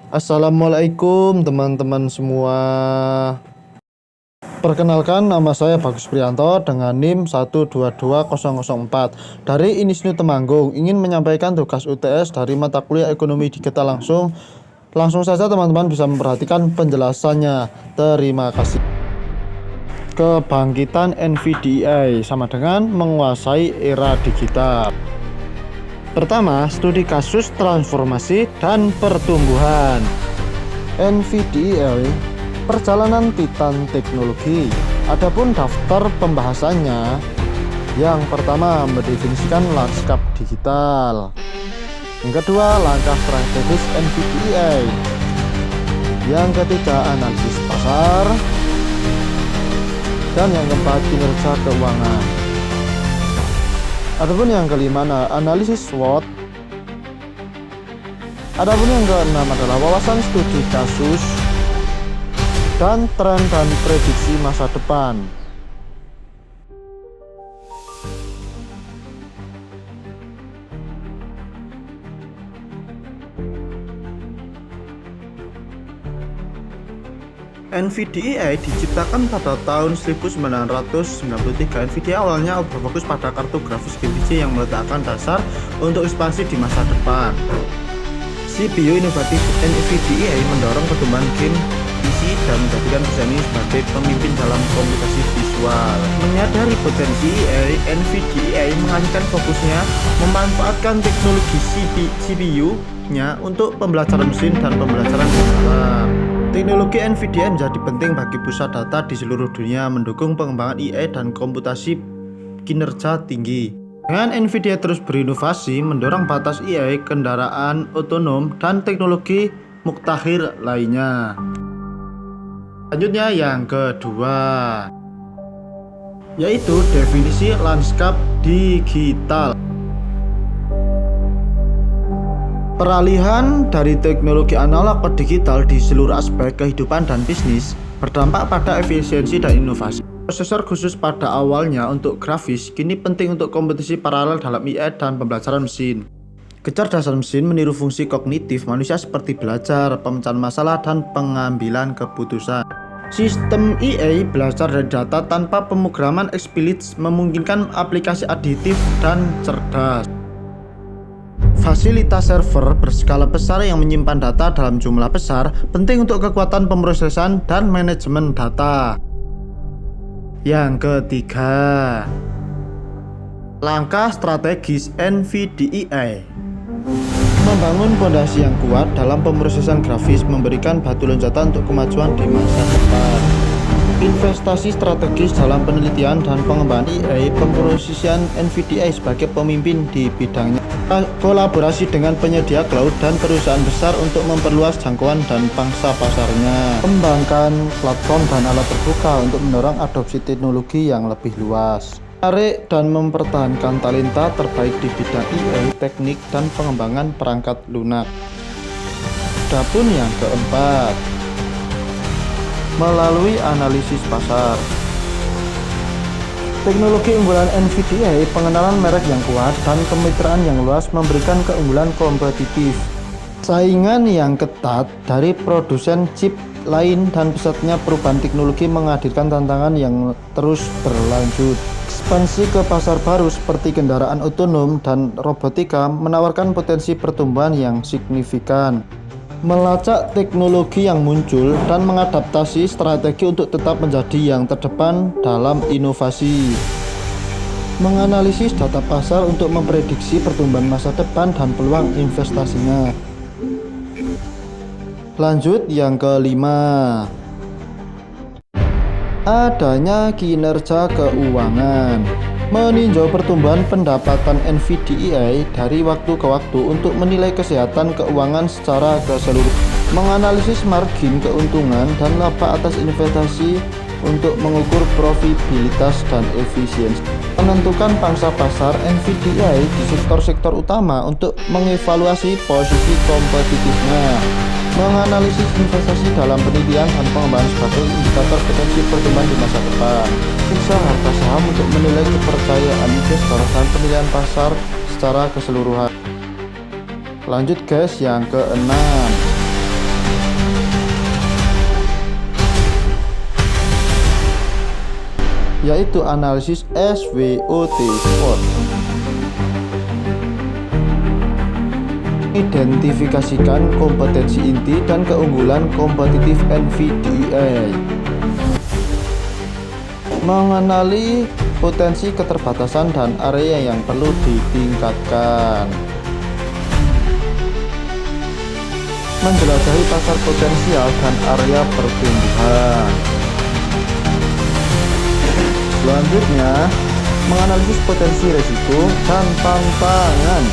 Assalamualaikum teman-teman semua. Perkenalkan, nama saya Bagus Priyanto dengan NIM 122004 dari Inisnu Temanggung. Ingin menyampaikan tugas UTS dari mata kuliah Ekonomi Digital langsung. Langsung saja teman-teman bisa memperhatikan penjelasannya. Terima kasih. Kebangkitan NVDA sama dengan menguasai era digital. Pertama, studi kasus transformasi dan pertumbuhan. NVDA, perjalanan Titan teknologi. Adapun daftar pembahasannya, yang pertama mendefinisikan lanskap digital. Yang kedua, langkah strategis NVDA. Yang ketiga, analisis pasar. Dan yang keempat, kinerja keuangan. Adapun yang kelima, analisis SWOT. Adapun yang keenam adalah wawasan studi kasus dan tren dan prediksi masa depan. NVDA diciptakan pada tahun 1993. NVDA awalnya berfokus pada kartu grafis game PC yang meletakkan dasar untuk ekspansi di masa depan. CPU inovatif NVDA mendorong perkembangan game PC dan menjadikan perusahaan ini sebagai pemimpin dalam komunikasi visual. Menyadari potensi NVDA mengalihkan fokusnya memanfaatkan teknologi CPU-nya untuk pembelajaran mesin dan pembelajaran dalam. Teknologi NVDA menjadi penting bagi pusat data di seluruh dunia, mendukung pengembangan AI dan komputasi kinerja tinggi. Dengan NVIDIA terus berinovasi, mendorong batas AI, kendaraan otonom, dan teknologi mutakhir lainnya. Selanjutnya yang kedua, yaitu definisi lanskap digital. Peralihan dari teknologi analog ke digital di seluruh aspek kehidupan dan bisnis berdampak pada efisiensi dan inovasi. Prosesor khusus pada awalnya untuk grafis kini penting untuk kompetisi paralel dalam AI dan pembelajaran mesin. Kecerdasan mesin meniru fungsi kognitif manusia seperti belajar, pemecahan masalah, dan pengambilan keputusan. Sistem AI belajar dari data tanpa pemrograman eksplisit memungkinkan aplikasi aditif dan cerdas. Fasilitas server berskala besar yang menyimpan data dalam jumlah besar penting untuk kekuatan pemrosesan dan manajemen data. Yang ketiga, langkah strategis NVDA. Membangun fondasi yang kuat dalam pemrosesan grafis memberikan batu loncatan untuk kemajuan di masa depan. Investasi strategis dalam penelitian dan pengembangan AI, pemposisian NVDA sebagai pemimpin di bidangnya. Kolaborasi dengan penyedia cloud dan perusahaan besar untuk memperluas jangkauan dan pangsa pasarnya. Kembangkan platform dan alat terbuka untuk mendorong adopsi teknologi yang lebih luas. Menarik dan mempertahankan talenta terbaik di bidang AI, teknik, dan pengembangan perangkat lunak. Adapun yang keempat, melalui analisis pasar. Teknologi unggulan NVDA, pengenalan merek yang kuat, dan kemitraan yang luas memberikan keunggulan kompetitif. Saingan yang ketat dari produsen chip lain dan pesatnya perubahan teknologi menghadirkan tantangan yang terus berlanjut. Ekspansi ke pasar baru seperti kendaraan otonom dan robotika menawarkan potensi pertumbuhan yang signifikan. Melacak teknologi yang muncul dan mengadaptasi strategi untuk tetap menjadi yang terdepan dalam inovasi. Menganalisis data pasar untuk memprediksi pertumbuhan masa depan dan peluang investasinya. Lanjut yang kelima, adanya kinerja keuangan. Meninjau pertumbuhan pendapatan NVDA dari waktu ke waktu untuk menilai kesehatan keuangan secara keseluruhan. Menganalisis margin keuntungan dan laba atas investasi untuk mengukur profitabilitas dan efisiensi. Menentukan pangsa pasar NVDA di sektor-sektor utama untuk mengevaluasi posisi kompetitifnya. Menganalisis investasi dalam penelitian dan pengembangan sebagai indikator potensi pertumbuhan di masa depan. Periksa harga saham untuk menilai kepercayaan investor dan penilaian pasar secara keseluruhan. Lanjut guys, yang keenam, yaitu analisis SWOT SWOT. Identifikasikan kompetensi inti dan keunggulan kompetitif NVDA. Mengenali potensi keterbatasan dan area yang perlu ditingkatkan. Menjelajahi pasar potensial dan area pertumbuhan. Selanjutnya, menganalisis potensi risiko dan tantangan.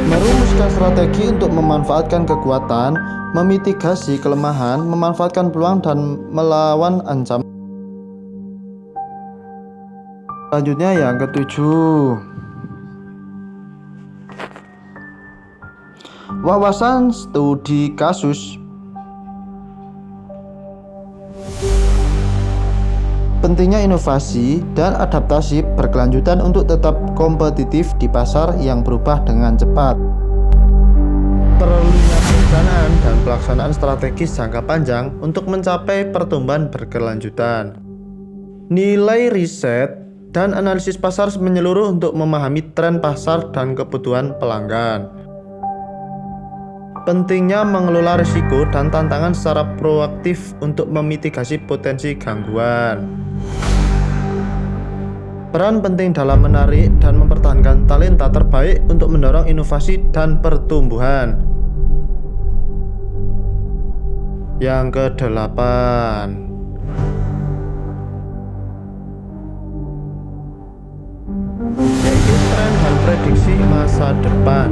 Merumuskan strategi untuk memanfaatkan kekuatan, memitigasi kelemahan, memanfaatkan peluang, dan melawan ancaman. Selanjutnya yang ketujuh, wawasan studi kasus. Pentingnya inovasi dan adaptasi berkelanjutan untuk tetap kompetitif di pasar yang berubah dengan cepat. Perlunya perencanaan dan pelaksanaan strategis jangka panjang untuk mencapai pertumbuhan berkelanjutan. Nilai riset dan analisis pasar menyeluruh untuk memahami tren pasar dan kebutuhan pelanggan. Pentingnya mengelola risiko dan tantangan secara proaktif untuk memitigasi potensi gangguan. Peran penting dalam menarik dan mempertahankan talenta terbaik untuk mendorong inovasi dan pertumbuhan. Yang kedelapan, yaitu tren dan prediksi masa depan.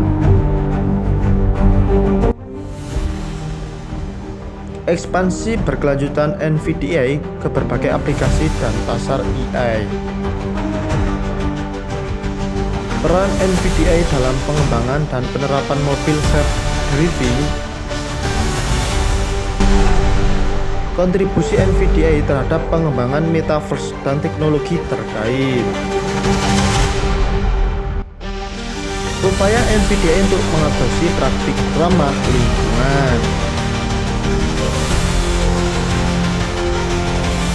Ekspansi berkelanjutan NVDA ke berbagai aplikasi dan pasar AI. Peran NVDA dalam pengembangan dan penerapan mobil self-driving. Kontribusi NVDA terhadap pengembangan metaverse dan teknologi terkait. Upaya NVDA untuk mengadopsi praktik ramah lingkungan.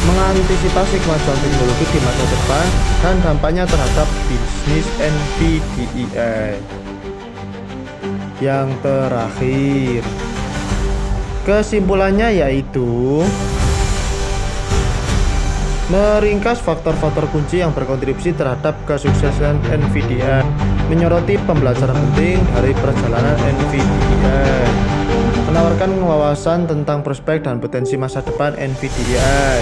Mengantisipasi kemajuan teknologi di masa depan dan dampaknya terhadap bisnis NVDA. Yang terakhir, kesimpulannya yaitu meringkas faktor-faktor kunci yang berkontribusi terhadap kesuksesan NVDA, menyoroti pembelajaran penting dari perjalanan NVDA, menawarkan wawasan tentang prospek dan potensi masa depan NVDA,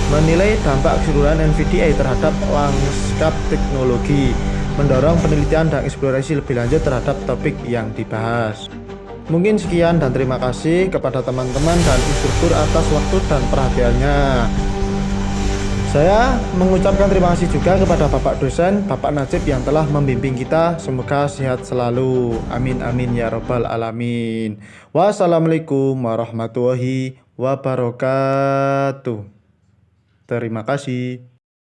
menilai dampak keseluruhan NVDA terhadap lanskap teknologi, mendorong penelitian dan eksplorasi lebih lanjut terhadap topik yang dibahas. Mungkin sekian dan terima kasih kepada teman-teman dan instruktur atas waktu dan perhatiannya. Saya mengucapkan terima kasih juga kepada Bapak dosen, Bapak Najib yang telah membimbing kita. Semoga sehat selalu. Amin amin ya robbal alamin. Wassalamualaikum warahmatullahi wabarakatuh. Terima kasih.